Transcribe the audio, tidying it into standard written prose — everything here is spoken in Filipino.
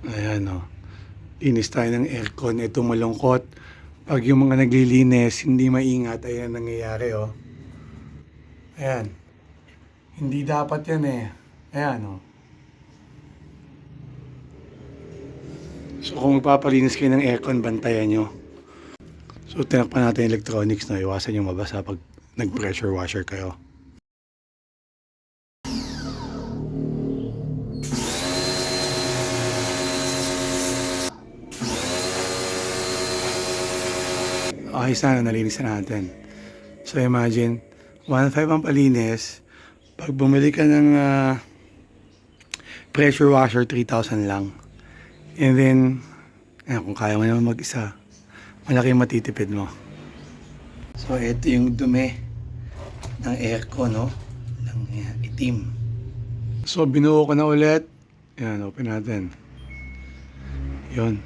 Ayan o. Linis tayo ng aircon. Ito malungkot. Pag yung mga naglilinis, hindi maingat, ayan ang nangyayari o. Ayan. Hindi dapat yan eh. Ayan o. So kung magpapalinis kayo ng aircon, bantayan nyo. So tinakpan natin yung electronics na iwasan yung mabasa pag nag-pressure washer kayo. Okay sana, nalinis na natin. So imagine, 1.5 ang palinis. Pag bumili ka ng pressure washer, 3,000 lang. And then, kung kaya mo naman mag-isa, malaki yung matitipid mo. So ito yung dumi ng aircon, no? Lang itim. So binuo ko na ulit. Yan, open natin. Yun.